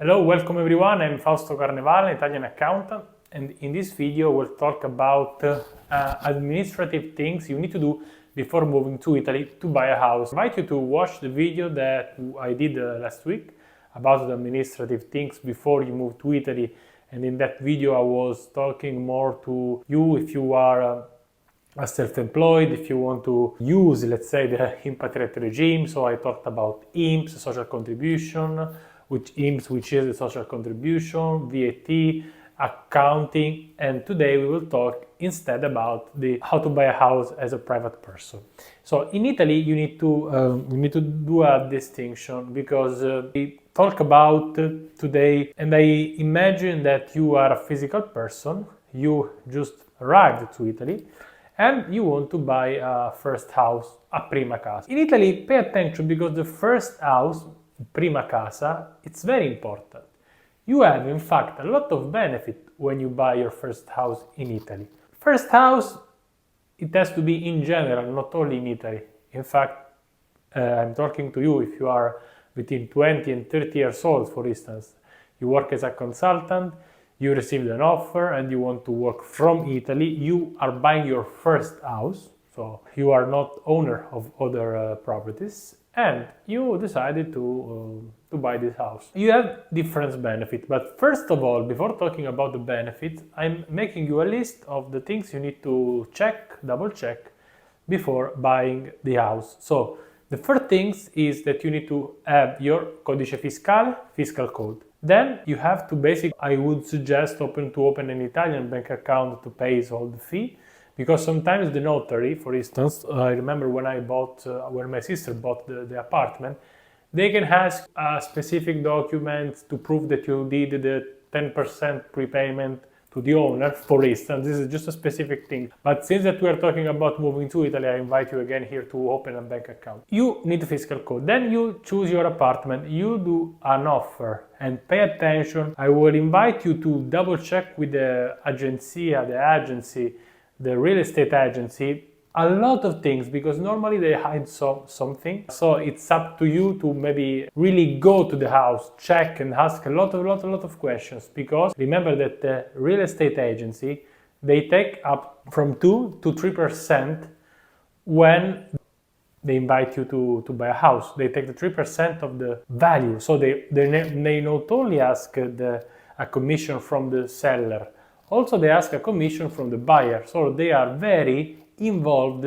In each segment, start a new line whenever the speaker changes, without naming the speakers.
Hello, welcome everyone. I'm Fausto Carnevale, an Italian accountant, and in this video we'll talk about administrative things you need to do before moving to Italy to buy a house. I invite you to watch the video that I did last week about the administrative things before you move to Italy, and in that video I was talking more to you if you are a self-employed, if you want to use, let's say, the impatriate regime. So I talked about INPS, social contribution, which is the social contribution, VAT, accounting, and today we will talk instead about how to buy a house as a private person. So in Italy you need to do a distinction because we talk about today, and I imagine that you are a physical person, you just arrived to Italy, and you want to buy a first house, a prima casa. In Italy, pay attention because the first house, prima casa, it's very important. You have, in fact, a lot of benefit when you buy your first house in Italy. First house, it has to be in general, not only in Italy. In fact, I'm talking to you if you are between 20 and 30 years old, for instance. You work as a consultant, you received an offer and you want to work from Italy, you are buying your first house, so you are not owner of other properties, and you decided to buy this house. You have different benefits, but first of all, before talking about the benefits, I'm making you a list of the things you need to double check before buying the house. So the first thing is that you need to have your codice fiscale, fiscal code. Then you have to I would suggest to open an Italian bank account to pay all the fee, because sometimes the notary, for instance, I remember when when my sister bought the apartment, they can ask a specific document to prove that you did the 10% prepayment to the owner, for instance. This is just a specific thing. But since that we are talking about moving to Italy, I invite you again here to open a bank account. You need a fiscal code. Then you choose your apartment. You do an offer and pay attention. I will invite you to double check with the agency, the real estate agency, a lot of things, because normally they hide something. So it's up to you to maybe really go to the house, check and ask a lot of questions, because remember that the real estate agency, they take up from 2 to 3% when they invite you to buy a house. They take the 3% of the value. So they not only ask a commission from the seller, also they ask a commission from the buyer. So they are very involved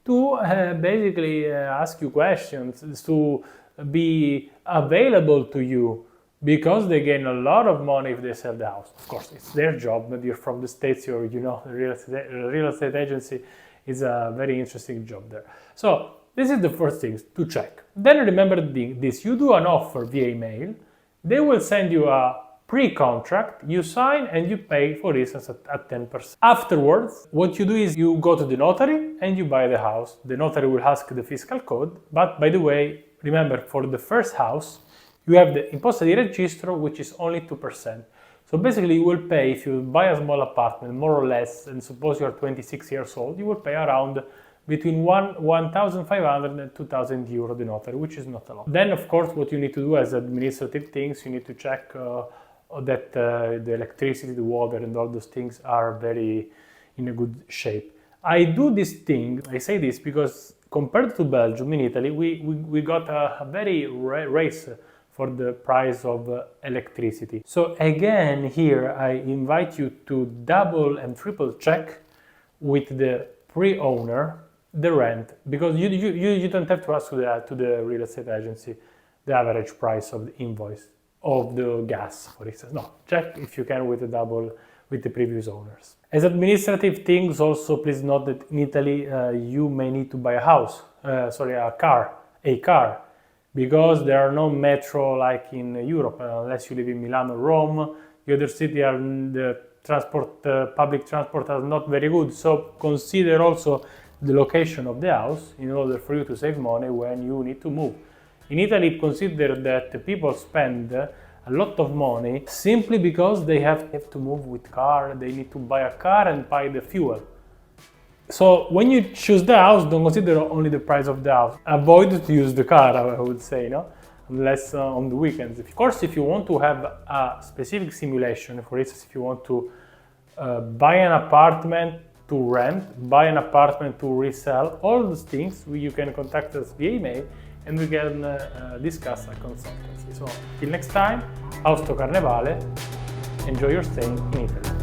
to basically ask you questions, to be available to you, because they gain a lot of money if they sell the house. Of course, it's their job. Maybe you're from the States, or the real estate agency is a very interesting job there. So this is the first thing to check. Then remember this: you do an offer via email, they will send you a pre-contract, you sign and you pay, for instance, at 10%. Afterwards, what you do is you go to the notary and you buy the house. The notary will ask the fiscal code, but by the way, remember, for the first house, you have the imposta di registro, which is only 2%. So basically you will pay, if you buy a small apartment, more or less, and suppose you are 26 years old, you will pay around between 1,500 and 2,000 euro the notary, which is not a lot. Then, of course, what you need to do as administrative things, you need to check that the electricity, the water, and all those things are very in a good shape. I do this thing, I say this because compared to Belgium, in Italy, we got a very race for the price of electricity. So again, here I invite you to double and triple check with the pre-owner the rent, because you don't have to ask to the real estate agency the average price of the invoice of the gas, for instance. No, check if you can with the previous owners. As administrative things, also please note that in Italy you may need to buy a car, because there are no metro like in Europe, unless you live in Milan or Rome. The other city the public transport are not very good. So consider also the location of the house in order for you to save money when you need to move. In Italy, consider that people spend a lot of money simply because they have to move with car, they need to buy a car and buy the fuel. So when you choose the house, don't consider only the price of the house. Avoid to use the car, I would say, no? unless on the weekends. Of course, if you want to have a specific simulation, for instance, if you want to buy an apartment to rent, buy an apartment to resell, all those things, you can contact us via email and we can discuss a consultancy. So, till next time, Fausto Carnevale, enjoy your stay in Italy.